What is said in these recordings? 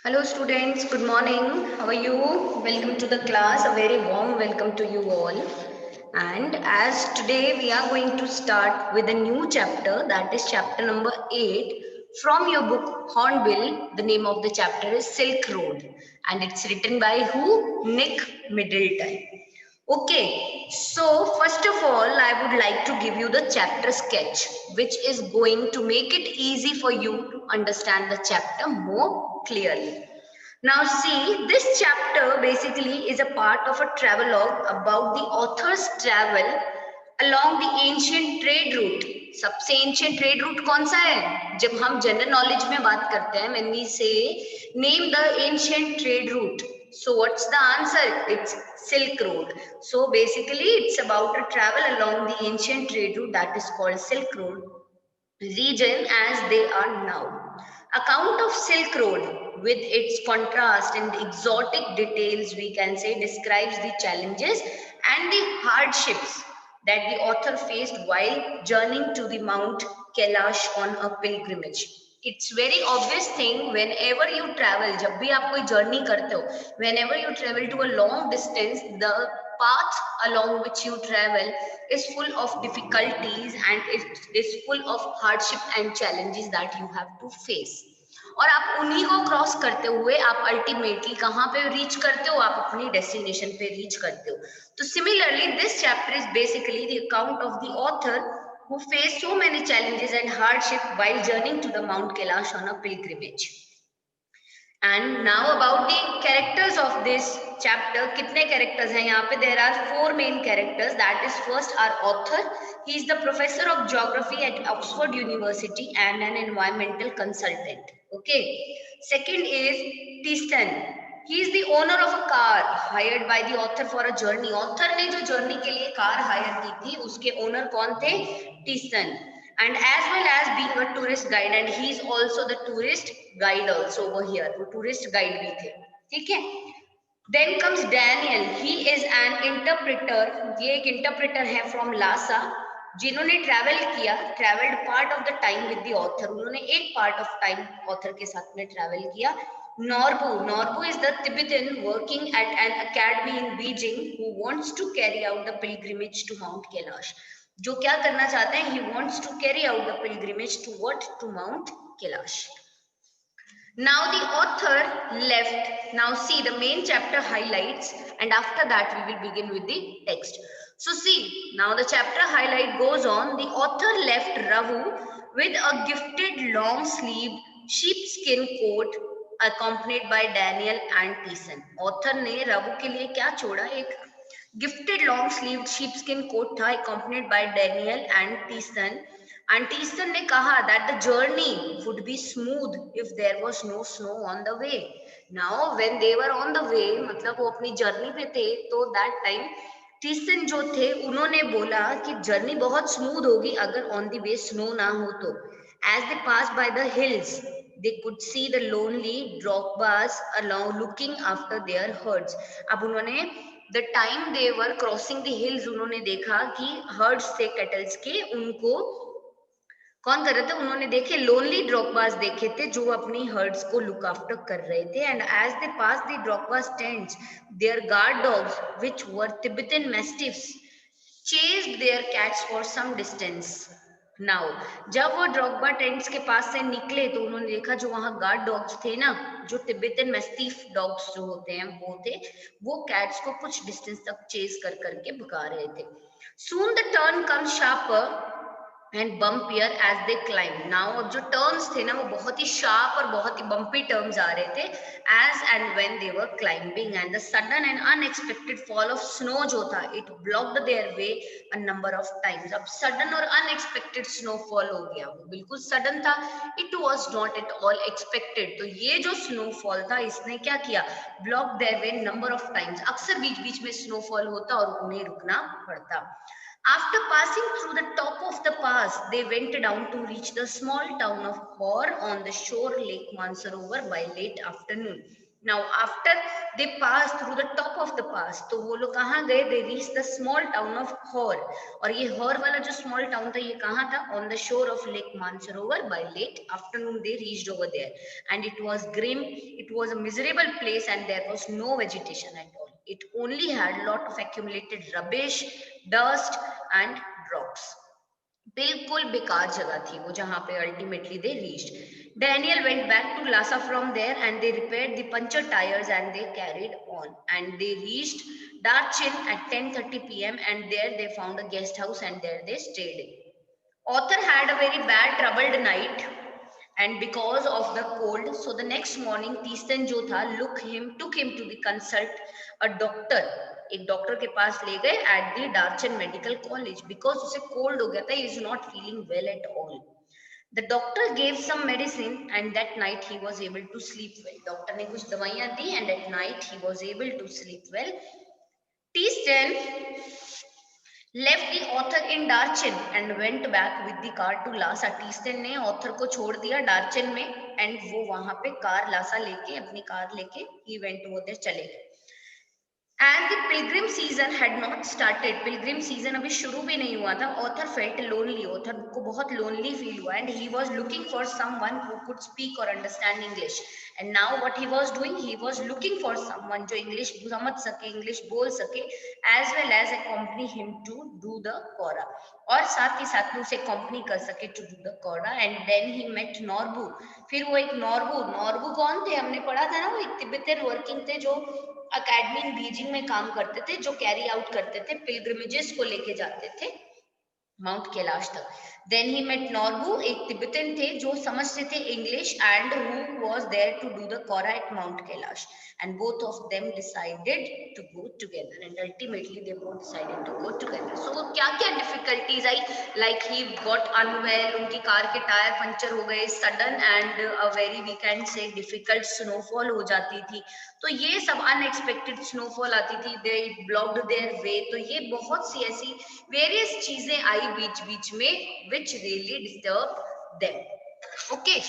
Hello students, good morning. How are you? Welcome to the class. A very warm welcome to you all. And as today we are going to start with a new chapter, that is chapter number 8 from your book Hornbill. The name of the chapter is Silk Road and it's written by who? Nick Middleton. Okay, so first of all, I would like to give you the chapter sketch, which is going to make it easy for you to understand the chapter more clearly. Now, see, this chapter basically is a part of a travelogue about the author's travel along the ancient trade route. सबसे ancient trade route कौन सा है? जब हम general knowledge में बात करते हैं, when we say name the ancient trade route. So what's the answer? It's Silk Road. So basically, it's about a travel along the ancient trade route that is called Silk Road region as they are now. Account of Silk Road with its contrast and exotic details, we can say, describes the challenges and the hardships that the author faced while journeying to the Mount Kailash on a pilgrimage. It's very obvious thing whenever you travel, जब भी आप कोई journey करते हो, whenever you travel to a long distance, the path along which you travel is full of difficulties and it is full of hardship and challenges that you have to face. और आप उन्हीं को cross करते हुए आप ultimately कहाँ पे reach करते हो? आप अपनी डेस्टिनेशन पे रीच करते हो. तो similarly this chapter is basically the account of the author who faced so many challenges and hardship while journeying to the Mount Kailash on a pilgrimage. And now about the characters of this chapter. कितने characters हैं यहाँ पे? There are four main characters. That is first our author. He is the professor of geography at Oxford University and an environmental consultant. Okay. Second is Thistan. He is the owner of a car hired by the author for a journey. Author ने जो journey के लिए car hire की थी, उसके owner कौन थे? Thistan. And as well as being a tourist guide, and he is also the tourist guide also over here. वो tourist guide भी थे, ठीक है? Then comes Daniel. He is an interpreter. ये एक interpreter है from Lhasa, जिन्होंने travel किया, traveled part of the time with the author. उन्होंने एक part of time author के साथ में travel किया. Norbu is the Tibetan working at an academy in Beijing who wants to carry out the pilgrimage to Mount Kailash. जो क्या करना चाहते हैं? He wants to carry out the pilgrimage to what? To Mount Kailash. Now the author left. Now see the main chapter highlights, and after that we will begin with the text. So see, now the chapter highlight goes on. The author left Ravu with a gifted long sleeved sheepskin coat accompanied by Daniel and Thyssen. Author ने रवु के लिए क्या छोड़ा? एक gifted long sleeved sheepskin coat था accompanied by Daniel and Thyssen. And Thyssen ने कहा that the journey would be smooth if there was no snow on the way. Now when they were on the way, मतलब वो अपनी journey पे थे, तो that time Thyssen जो थे उन्होंने बोला कि जर्नी बहुत स्मूथ होगी अगर ऑन द वे स्नो ना हो तो. As they passed by the hills, they could see the lonely Drogba's along looking after their herds. अब उन्होंने the time they were crossing the hills, उन्होंने देखा कि हर्ड्स थे कैटल्स के, उनको कौन कर रहे थे? उन्होंने देखे लोनली ड्रॉकबाज देखे थे जो अपनी हर्ड्स को लुक आफ्टर कर रहे थे. And as they pass the drokbas tents, their guard dogs which were Tibetan mastiffs chased their cats for some distance. Now, जब वो ड्रॉगबा टेंट्स के पास से निकले तो उन्होंने देखा जो वहां गार्ड डॉग्स थे ना, जो तिब्बतन मैस्टिफ डॉग्स जो होते हैं वो थे, वो कैट्स को कुछ डिस्टेंस तक चेस कर करके भगा रहे थे. Soon the turn comes sharper and bumpier as they climb. Now अब जो turns थे ना वो बहुत ही sharp और बहुत ही bumpy turns आ रहे थे as and when they were climbing. And the sudden and unexpected fall of snow जो था, it blocked their way a number of times. अब sudden और unexpected snowfall हो गया, वो बिल्कुल sudden था, it was not at all expected. तो ये जो snowfall था इसने क्या किया? Blocked their way number of times. अक्सर बीच बीच में snowfall होता और उन्हें रुकना पड़ता. After passing through the top of the pass, they went down to reach the small town of Hor on the shore Lake Mansarovar by late afternoon. Now after they passed through the top of the pass, तो वो लोग कहाँ गए? They reached the small town of Hor. और ये horror वाला जो small town था ये कहाँ था? On the shore of Lake Mansarovar. By late afternoon they reached over there, and it was grim. It was a miserable place, and there was no vegetation at all. It only had lot of accumulated rubbish, dust, and rocks. बिल्कुल बेकार जगह थी वो जहां पे ultimately they reached. Daniel went back to Lhasa from there, and they repaired the punctured tires, and they carried on, and they reached Darchin at 10:30 p.m. and there they found a guest house, and there they stayed. Author had a very bad troubled night, and because of the cold, so the next morning Tisten जो था took him to the consult a doctor. एक doctor के पास ले गए at the Darchen Medical College because उसे cold हो गया था. He is not feeling well at all. The doctor gave some medicine, and that night he was able to sleep well. Doctor ने कुछ दवाइयां दी, and at night he was able to sleep well. Tisten left the author in Darchen and went back with the car to Lhasa. टीस्टन ने author को छोड़ दिया डार्चन में, and वो वहां पे कार लासा लेके अपनी कार लेके ही वेंट वो देर चले गए. And the pilgrim season had not started. Pilgrim season अभी शुरू भी नहीं हुआ था. Author felt lonely. Author को बहुत lonely feel हुआ, and he was looking for someone who could speak or understand English. And now what he was doing? He was looking for someone जो English समझ सके, English बोल सके, as well as accompany him to do the Kora. और साथ ही साथ में उसे accompany कर सके to do the Kora. And then he met Norbu. फिर वो एक नॉर्बू कौन थे? हमने पढ़ा था ना, वो एक तिब्बतन वर्किंग थे जो अकेडमी इन बीजिंग में काम करते थे, जो कैरी आउट करते थे, पिलग्रिमेजेस को लेके जाते थे माउंट कैलाश तक. देन ही मेट नॉर्बू, एक तिब्बतन थे जो समझते थे English, and who was there to do the कोरा at Mount Kailash, and both of them decided to go together, and ultimately they both decided to go together. So क्या क्या difficulties I? Like he got unwell, उनकी car के tyre puncture हो गए, sudden and a very we can say difficult snowfall हो जाती थी, तो ये सब अनएक्सपेक्टेड स्नोफॉल आती थी, दे ब्लॉक्ड देयर वे. तो ये बहुत सी ऐसी वेरियस चीजें आई बीच बीच में which really disturb them. Okay,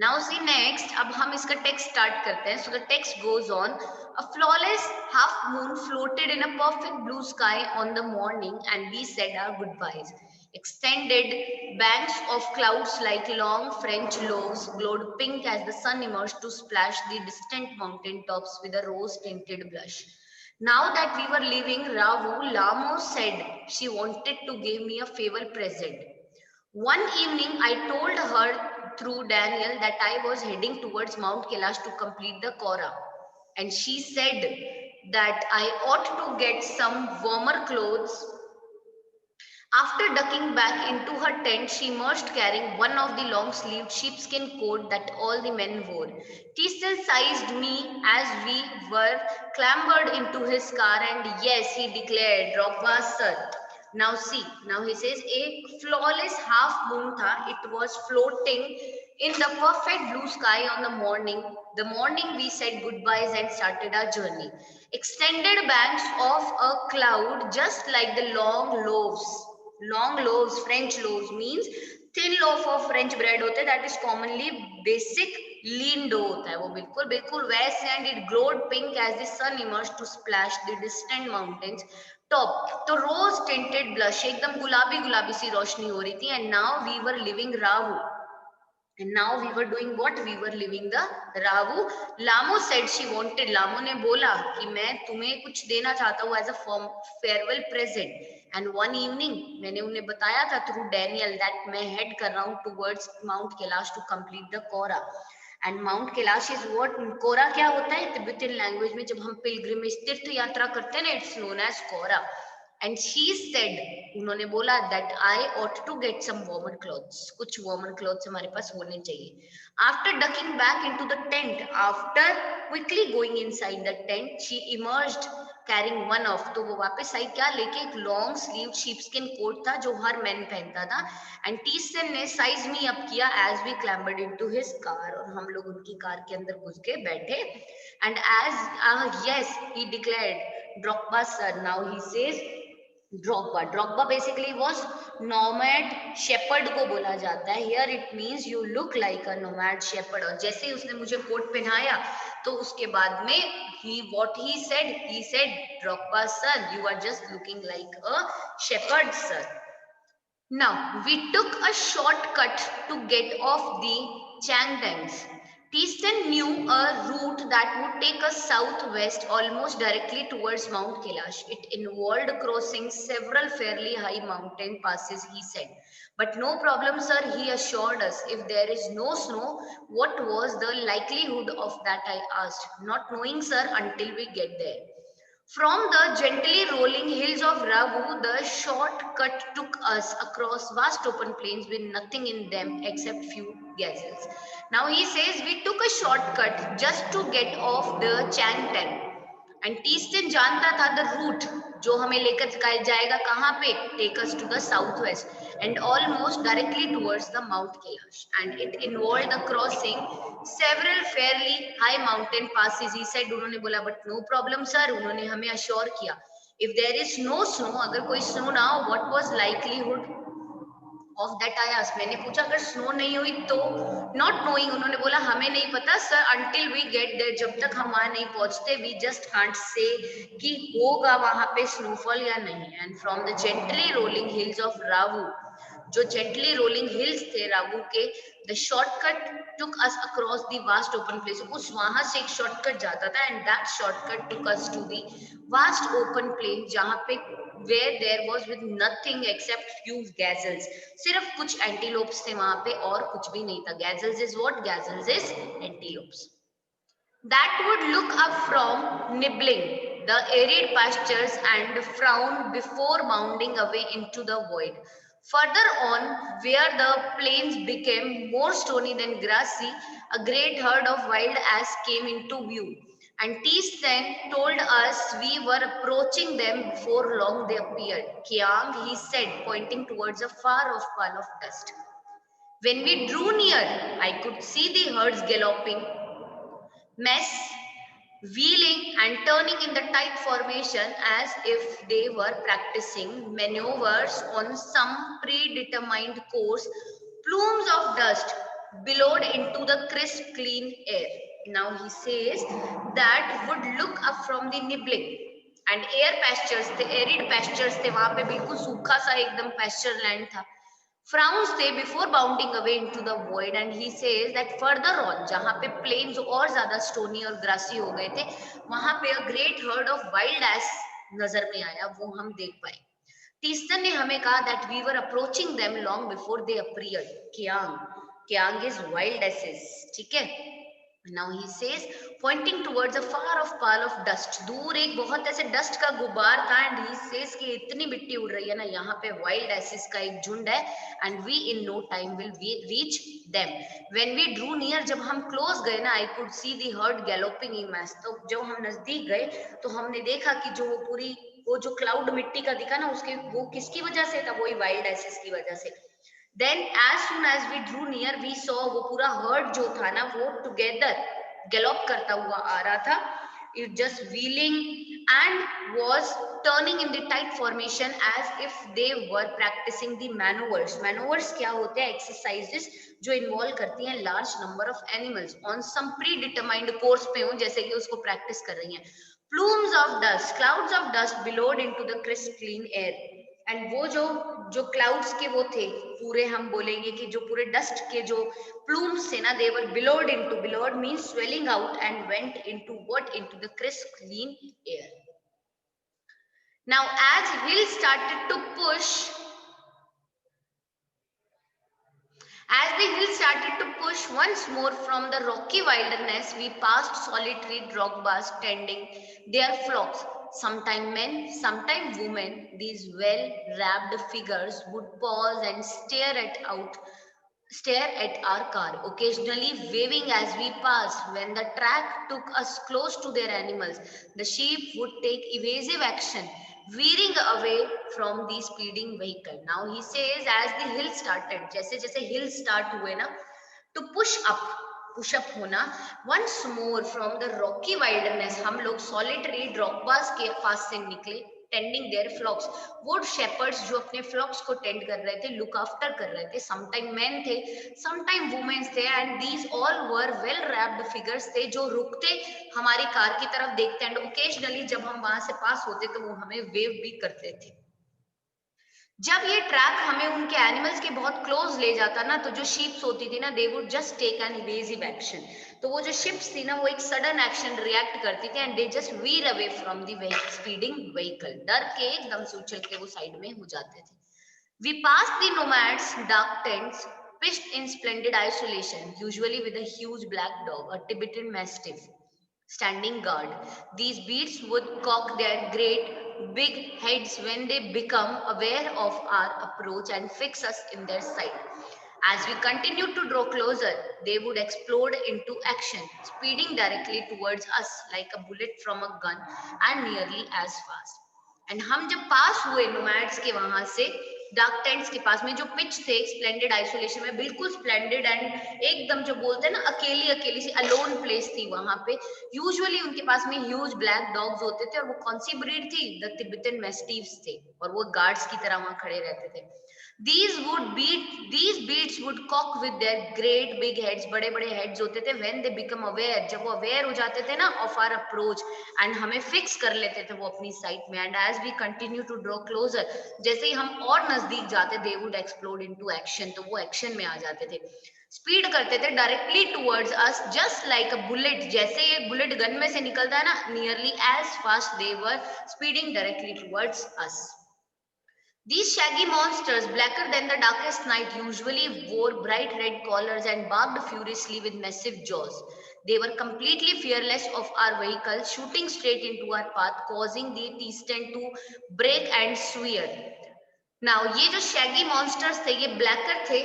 now see next. अब हम इसका टेक्स्ट स्टार्ट करते हैं. So the text goes on. A flawless half moon floated in a perfect blue sky on the morning, and we said our goodbyes. Extended banks of clouds like long French loaves glowed pink as the sun emerged to splash the distant mountain tops with a rose-tinted blush. Now that we were leaving Ravu, Lamo said she wanted to give me a farewell present. One evening, I told her through Daniel that I was heading towards Mount Kailash to complete the Kora. And she said that I ought to get some warmer clothes. After ducking back into her tent, she emerged carrying one of the long-sleeved sheepskin coat that all the men wore. Tistel sized me as we were clambered into his car, and yes, he declared, Rogba sir. Now see, now he says a flawless half moon tha. It was floating in the perfect blue sky on the morning we said goodbyes and started our journey. Extended banks of a cloud, just like the long loaves, French loaves means thin loaf of French bread होते हैं, that is commonly basic lean dough होता है वो, बिल्कुल बिल्कुल वैसे, and it glowed pink as the sun emerged to splash the distant mountains top. तो rose tinted blush, एकदम गुलाबी गुलाबी सी रोशनी हो रही थी. And now we were living Ravu. And now we were doing what? We were living the Ravu. Lamo said she wanted. Lamo ने बोला कि मैं तुम्हें कुछ देना चाहता हूँ as a farewell present. And one evening मैंने उन्हें बताया था through Daniel that मैं head कर रहा हूँ towards Mount Kailash to complete the Kora. And Mount Kailash is what? Kora क्या होता है तिब्बतन लैंग्वेज में? जब हम pilgrimage तीर्थ यात्रा करते हैं ना, it's known as Kora. And she said, उन्होंने बोला that I ought to get some warmer clothes. कुछ warmer clothes हमारे पास होने चाहिए. After ducking back into the tent, after quickly going inside the tent, she emerged carrying one of. तो वो वापस आई क्या लेके? एक long sleeved sheepskin coat था जो हर मैन पहनता था. And Tisten ने size me up किया as we clambered into his car. और हम लोग उनकी कार के अंदर घुस के बैठे. And as yes, he declared, Drogba sir. Now he says, Drokba basically was nomad shepherd को बोला जाता है. Here it means you look like a nomad shepherd. और जैसे ही उसने मुझे कोट पहनाया तो उसके बाद में he said Drokba sir you are just looking like a shepherd sir. Now, we took a shortcut to get off the Changdangs. Teaston knew a route that would take us southwest almost directly towards Mount Kailash. It involved crossing several fairly high mountain passes, he said. But no problem, sir, he assured us. If there is no snow, what was the likelihood of that? I asked. Not knowing, sir, until we get there. From the gently rolling hills of Ragu, the shortcut took us across vast open plains with nothing in them except few gazelles. Now he says we took a shortcut just to get off the Changtan. And टीस्टन जानता था the root जो हमें लेकर जाएगा कहाँ पे, take us to the south west and almost directly towards the Mount Kailash and it involved the crossing several fairly high mountain passes. He said, उन्होंने बोला बट नो प्रॉब्लम सर, उन्होंने हमें अश्योर किया if there is no snow, अगर कोई snow ना हो, what was likelihood of that I asked. मैंने पूछा अगर स्नो नहीं हुई तो, नॉट नोइंग, उन्होंने बोला हमें नहीं पता sir until we get there, जब तक हम वहां नहीं पहुंचते वी जस्ट कांट से कि होगा वहां पे स्नोफॉल या नहीं. And from the gently rolling hills of Ravu, जो जेंटली रोलिंग हिल्स थे रावू के, the shortcut took us across the vast open place, उस वहां से एक शॉर्टकट जाता था and that shortcut took us to the vast open plain जहां पे where there was with nothing except few gazelles. सिर्फ कुछ एंटीलोप्स थे वहां पे और कुछ भी नहीं था. gazelles is what? Gazelles is antelopes that would look up from nibbling the arid pastures and frown before bounding away into the void. Further on, where the plains became more stony than grassy, a great herd of wild ass came into view. And Teastan told us we were approaching them before long they appeared. Kiang, he said, pointing towards a far-off pall of dust. When we drew near, I could see the herds galloping, mess, wheeling and turning in the tight formation as if they were practicing maneuvers on some predetermined course. Plumes of dust billowed into the crisp, clean air. Now he says that would look up from the nibbling and air pastures थे, arid pastures थे, वहां पे बिल्कुल सूखा सा एकदम pasture land था. Frowns थे before bounding away into the void. And he says that further on, जहां पे plains और ज्यादा stony और grassy हो गए थे, वहां पे a great herd of wild ass नजर में आया, वो हम देख पाए. टीस्टन ने हमें कहा that we were approaching them long before they appeared. Kiang is wild asses, ठीक है. Now he says, pointing towards a far off pile of dust. दूर एक बहुत ऐसे डस्ट का गुबार था. And he says कि इतनी मिट्टी उड़ रही है ना, यहाँ पे wild asses का एक झुंड है. And we in no time will reach them. When we drew near, जब हम close गए ना, I could see the herd galloping in mass. तो जब हम नजदीक गए तो हमने देखा कि जो वो जो क्लाउड मिट्टी का दिखा ना, उसके वो किसकी वजह से था? वही वाइल्ड एसेस की वजह से. Then as soon as we drew near, we saw वो पूरा herd जो था ना, वो together gallop करता हुआ आ रहा था. It just wheeling and was turning in the tight formation as if they were practicing the maneuvers. Maneuvers क्या होते हैं? Exercises जो involve करती हैं large number of animals on some predetermined course पे हो, जैसे कि उसको practice कर रही हैं. Plumes of dust, clouds of dust billowed into the crisp clean air. And वो जो क्लाउड्स के वो थे पूरे, हम बोलेंगे कि जो पूरे डस्ट के जो प्लूम्स थे ना, they were billowed into, billowed means swelling out and went into what? Into the crisp clean air. Now as hill started to push, as the hill started to push once more from the rocky wilderness, we passed solitary drogbas tending their flocks. Sometime men, sometime women, these well-wrapped figures would pause and stare at our car, occasionally waving as we passed. When the track took us close to their animals, the sheep would take evasive action, veering away from the speeding vehicle. Now he says as the hill started, जैसे जैसे hill start हुए ना, to push up होना, once more from the rocky wilderness, हम लोग solitary drogbas के पास से निकले. टेंडिंग देयर फ्लॉक्स, वो शेपर्ड्स जो अपने फ्लॉक्स को टेंड कर रहे थे, लुक आफ्टर कर रहे थे, समटाइम मैन थे, समटाइम वुमेन्स थे, and these all were well wrapped figures थे जो रुकते हमारी कार की तरफ देखते, एंड ओकेजनली जब हम वहां से पास होते तो वो हमें वेव भी करते थे। जब ये ट्रैक हमें उनके एनिमल्स के बहुत क्लोज ले जाता ना, तो जो शिप्स होती थी ना, they would just take an evasive action. तो वो जो शिप्स थी ना, वो एक सडन एक्शन रिएक्ट करती थी, and they just Veer away from the speeding vehicle. डर के एकदम से उछल के वो साइड में हो जाते थे। We passed the nomads' dark tents, pitched in splendid isolation, usually with a huge black dog, a Tibetan mastiff, standing guard. These beasts would cock their great big heads when they become aware of our approach and fix us in their sight. As we continued to draw closer, they would explode into action, speeding directly towards us like a bullet from a gun and nearly as fast. And हम जब पास हुए nomads के वहां से dark tents के पास में, जो pitch थे स्प्लेंडेड आइसोलेशन में, बिल्कुल स्प्लेंडेड एंड एकदम जो बोलते हैं ना अकेली अकेली सी अलोन प्लेस थी वहां पे। यूजुअली उनके पास में ह्यूज ब्लैक डॉग्स होते थे, और वो कौन सी ब्रीड थी? द तिब्बतन मैस्टिफ्स थे, और वो गार्ड्स की तरह वहां खड़े रहते थे। These beasts would cock with their great big heads, बड़े बड़े heads होते थे, when they become aware, जब वो aware हो जाते थे ना of our approach, and हमें fix कर लेते थे वो अपनी साइट में, and as we continue to draw closer, जैसे ही हम और नजदीक जाते, they would explode into action, तो वो एक्शन में आ जाते थे, स्पीड करते थे directly towards us, just like a bullet, जैसे ये बुलेट गन में से निकलता है ना, nearly as fast they were speeding directly towards us. These shaggy monsters, blacker than the darkest night, usually wore bright red collars and barked furiously with massive jaws. They were completely fearless of our vehicle, shooting straight into our path, causing the T-stand to break and swear. Now, ये जो shaggy monsters थे, ये blacker थे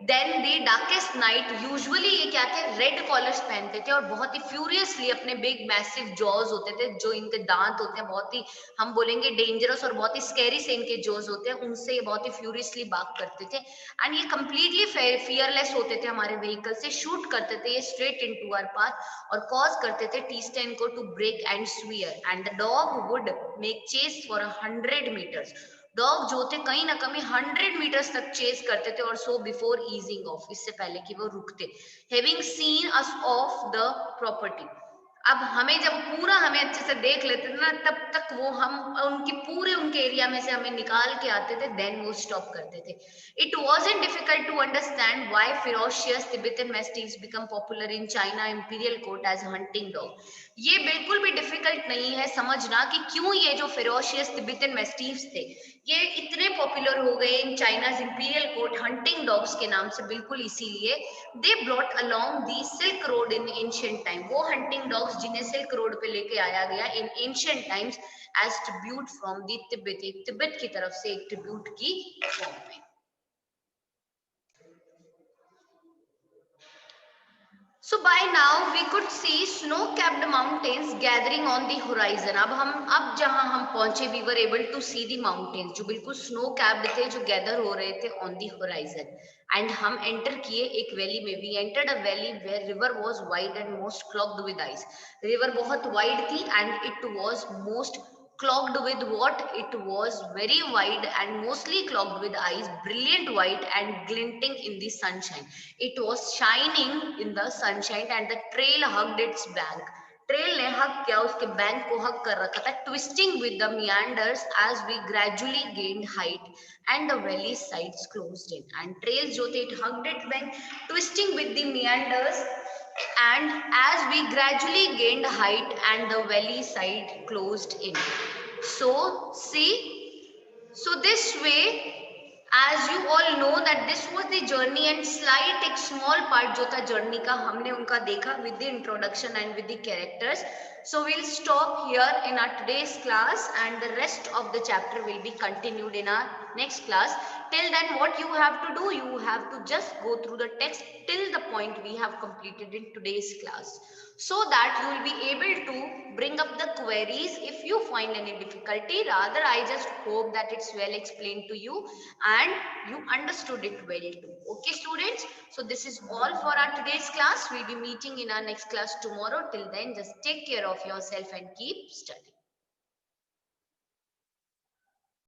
then दी darkest night. Usually ये क्या थे? Red callers पहनते थे और बहुत ही फ्यूरियसली अपने बिग मैसिव जॉज होते थे, जो इनके दांत होते हैं बहुत ही, हम बोलेंगे डेंजरस और बहुत ही स्कैरी से इनके जॉज होते हैं, उनसे ये बहुत ही फ्यूरियसली बात करते थे। एंड ये कंप्लीटली फियरलेस होते थे हमारे व्हीकल से, शूट करते थे ये स्ट्रेट इनटू आवर पाथ और कॉज करते थे टी-स्टैंड को to break and swear, and the dog would make chase for 100 metres. Dog जो थे कहीं ना कहीं 100 मीटर्स तक चेस करते थे, और सो बिफोर ईजिंग ऑफ, इससे पहले कि वो रुकते, having scene us of the property. अब हमें जब पूरा हमें अच्छे से देख लेते थे ना, तब तक वो हम उनके पूरे उनके एरिया में से हमें निकाल के आते थे, देन वो स्टॉप करते थे। It wasn't difficult to understand why ferocious Tibetan mastiffs become popular in China imperial court as hunting dog। ये बिल्कुल भी डिफिकल्ट नहीं है समझना कि क्यों ये जो फेरोशियस तिब्बतन मैस्टिफ्स थे ये इतने पॉपुलर हो गए in China's imperial court hunting dogs के नाम से, बिल्कुल इसीलिए they brought along the silk road in ancient time. वो हंटिंग डॉग्स जिन्हें सिल्क रोड पे लेके आया गया in ancient times as tribute from the Tibet, Tibet की तरफ से एक ट्रिब्यूट की फॉर्म में। So by now we could see snow-capped mountains gathering on the horizon। अब जहां हम पहुंचे, we were able to see the mountains जो बिल्कुल snow-capped थे, जो gather हो रहे थे on the horizon। And हम enter किए एक valley में। We entered a valley where river was wide and most clogged with ice। River बहुत wide थी and it was most clogged with what? It was very wide and mostly clogged with ice, brilliant white and glinting in the sunshine। It was shining in the sunshine and the trail hugged its bank। Trail ने हक किया, उसके bank को हक कर रखा था, twisting with the meanders as we gradually gained height and the valley sides closed in। and trails जो थे, it hugged its bank, twisting with the meanders and as we gradually gained height and the valley side closed in। So see, so this way, as you all know that this was the journey and slight एक small part जो था journey का हमने उनका देखा with the introduction and with the characters। So we'll stop here in our today's class and the rest of the chapter will be continued in our next class। Till then what you have to do, you have to just go through the text till the point we have completed in today's class, so that you will be able to bring up the queries if you find any difficulty। Rather, I just hope that it's well explained to you and you understood it well too। Okay students, so this is all for our today's class। We'll be meeting in our next class tomorrow। Till then, just take care of yourself and keep studying।